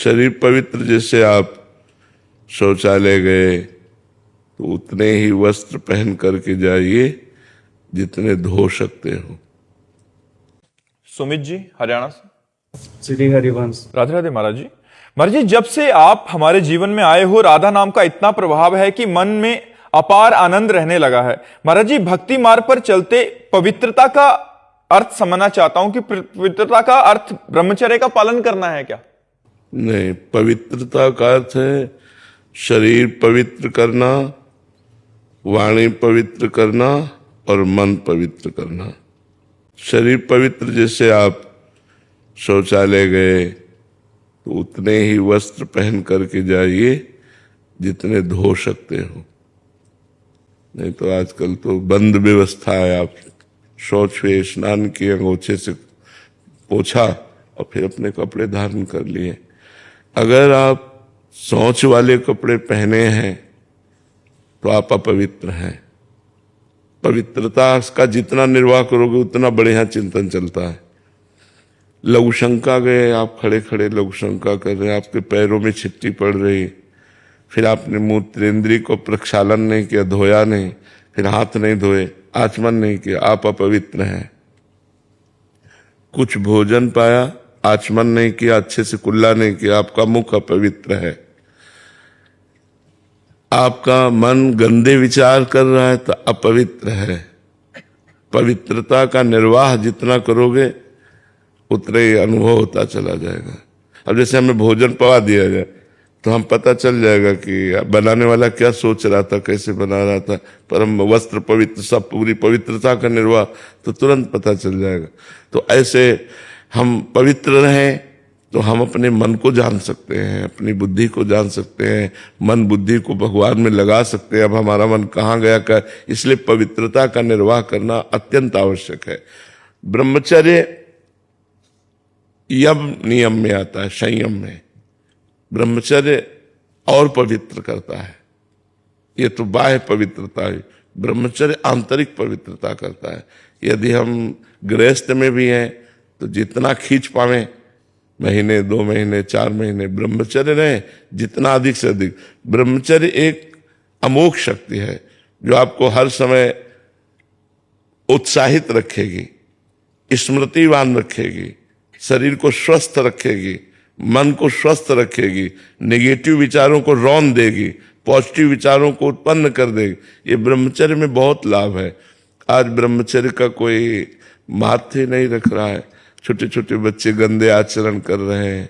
शरीर पवित्र जैसे आप शौचालय गए तो उतने ही वस्त्र पहन करके जाइए जितने धो सकते हो। सुमित जी हरियाणा से। श्री हरिवंश। राधे राधे महाराज जी। महाराज जी, जब से आप हमारे जीवन में आए हो, राधा नाम का इतना प्रभाव है कि मन में अपार आनंद रहने लगा है। महाराज जी, भक्ति मार्ग पर चलते पवित्रता का अर्थ समझना चाहता हूं कि पवित्रता का अर्थ ब्रह्मचर्य का पालन करना है क्या? नहीं, पवित्रता का अर्थ है शरीर पवित्र करना, वाणी पवित्र करना और मन पवित्र करना। शरीर पवित्र जैसे आप शौचालय गए तो उतने ही वस्त्र पहन करके जाइए जितने धो सकते हो। नहीं तो आजकल तो बंद व्यवस्था है, आप शौच हुए, स्नान किए, अंगोछे से पोछा और फिर अपने कपड़े धारण कर लिए। अगर आप शौच वाले कपड़े पहने हैं तो आप अपवित्र हैं। पवित्रता का जितना निर्वाह करोगे उतना बढ़िया चिंतन चलता है। लघु शंका गए, आप खड़े खड़े लघु शंका कर रहे हैं, आपके पैरों में छिट्टी पड़ रही, फिर आपने मूत्रेंद्रिय को प्रक्षालन नहीं किया, धोया नहीं, फिर हाथ नहीं धोए, आचमन नहीं किया, आप अपवित्र हैं। कुछ भोजन पाया, आचमन नहीं किया, अच्छे से कुल्ला नहीं किया, आपका मुख अपवित्र है। आपका मन गंदे विचार कर रहा है तो अपवित्र है। पवित्रता का निर्वाह जितना करोगे उतना ही अनुभव होता चला जाएगा। अब जैसे हमें भोजन पवा दिया जाए तो हम पता चल जाएगा कि बनाने वाला क्या सोच रहा था, कैसे बना रहा था। पर हम वस्त्र पवित्र, सब पूरी पवित्रता का निर्वाह तो तुरंत पता चल जाएगा। तो ऐसे हम पवित्र रहें तो हम अपने मन को जान सकते हैं, अपनी बुद्धि को जान सकते हैं, मन बुद्धि को भगवान में लगा सकते हैं। अब हमारा मन कहाँ गया क्या, इसलिए पवित्रता का निर्वाह करना अत्यंत आवश्यक है। ब्रह्मचर्य यम नियम में आता है, संयम में। ब्रह्मचर्य और पवित्र करता है। ये तो बाह्य पवित्रता है, ब्रह्मचर्य आंतरिक पवित्रता करता है। यदि हम गृहस्थ में भी हैं तो जितना खींच पावे, महीने, 2 महीने, 4 महीने ब्रह्मचर्य रहे, जितना अधिक से अधिक। ब्रह्मचर्य एक अमोघ शक्ति है जो आपको हर समय उत्साहित रखेगी, स्मृतिवान रखेगी, शरीर को स्वस्थ रखेगी, मन को स्वस्थ रखेगी, नेगेटिव विचारों को रौन देगी, पॉजिटिव विचारों को उत्पन्न कर देगी। ये ब्रह्मचर्य में बहुत लाभ है। आज ब्रह्मचर्य का कोई महत्व नहीं रख रहा है। छोटे छोटे बच्चे गंदे आचरण कर रहे हैं।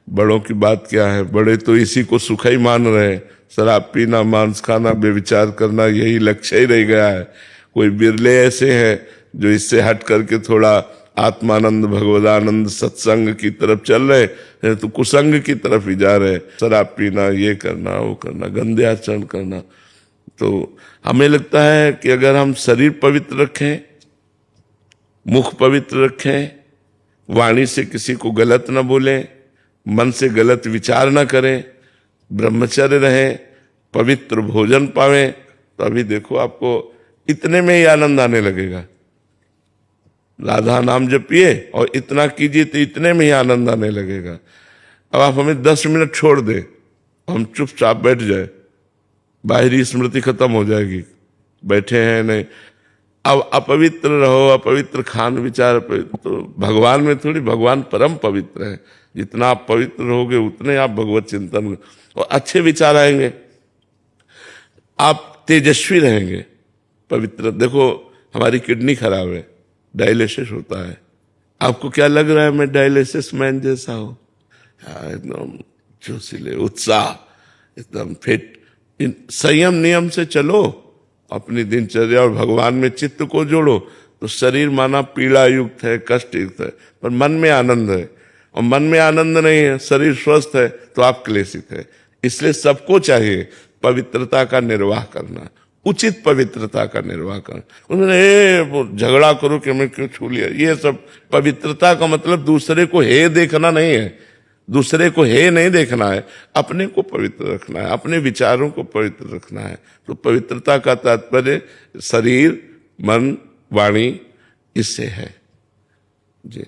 बड़ों की बात क्या है, बड़े तो इसी को सुख ही मान रहे हैं। शराब पीना, मांस खाना, बेविचार करना, यही लक्ष्य ही रह गया है। कोई बिरले ऐसे हैं जो इससे हट करके थोड़ा आत्मानंद, भगवदानंद, सत्संग की तरफ चल रहे हैं, तो कुसंग की तरफ ही जा रहे हैं। शराब पीना, ये करना, वो करना, गंदे आचरण करना। तो हमें लगता है कि अगर हम शरीर पवित्र रखें, मुख पवित्र रखें, वाणी से किसी को गलत न बोलें, मन से गलत विचार न करें, ब्रह्मचर्य रहें, पवित्र भोजन पावें, तो अभी देखो आपको इतने में ही आनंद आने लगेगा। राधा नाम जपिए और इतना कीजिए तो इतने में ही आनंद आने लगेगा। अब आप हमें 10 मिनट छोड़ दें, हम चुपचाप बैठ जाए, बाहरी स्मृति खत्म हो जाएगी, बैठे हैं नहीं। अब अपवित्र रहो, अपवित्र खान विचार, तो भगवान में थोड़ी, भगवान परम पवित्र है। जितना आप पवित्र रहोगे उतने आप भगवत चिंतन और अच्छे विचार आएंगे, आप तेजस्वी रहेंगे। पवित्र देखो, हमारी किडनी खराब है, डायलिसिस होता है। आपको क्या लग रहा है मैं डायलिसिस मैन जैसा हूं? एकदम जोशीले, उत्साह, एकदम फिट। संयम नियम से चलो, अपनी दिनचर्या और भगवान में चित्त को जोड़ो, तो शरीर माना पीड़ा युक्त है, कष्ट युक्त है, पर मन में आनंद है। और मन में आनंद नहीं है, शरीर स्वस्थ है, तो आप क्लेशित है। इसलिए सबको चाहिए पवित्रता का निर्वाह करना, उचित पवित्रता का निर्वाह करना। उन्होंने झगड़ा करो कि मैं क्यों छू लिया, ये सब पवित्रता का मतलब दूसरे को हे देखना नहीं है, दूसरे को हे नहीं देखना है, अपने को पवित्र रखना है, अपने विचारों को पवित्र रखना है। तो पवित्रता का तात्पर्य शरीर, मन, वाणी, इससे है जी।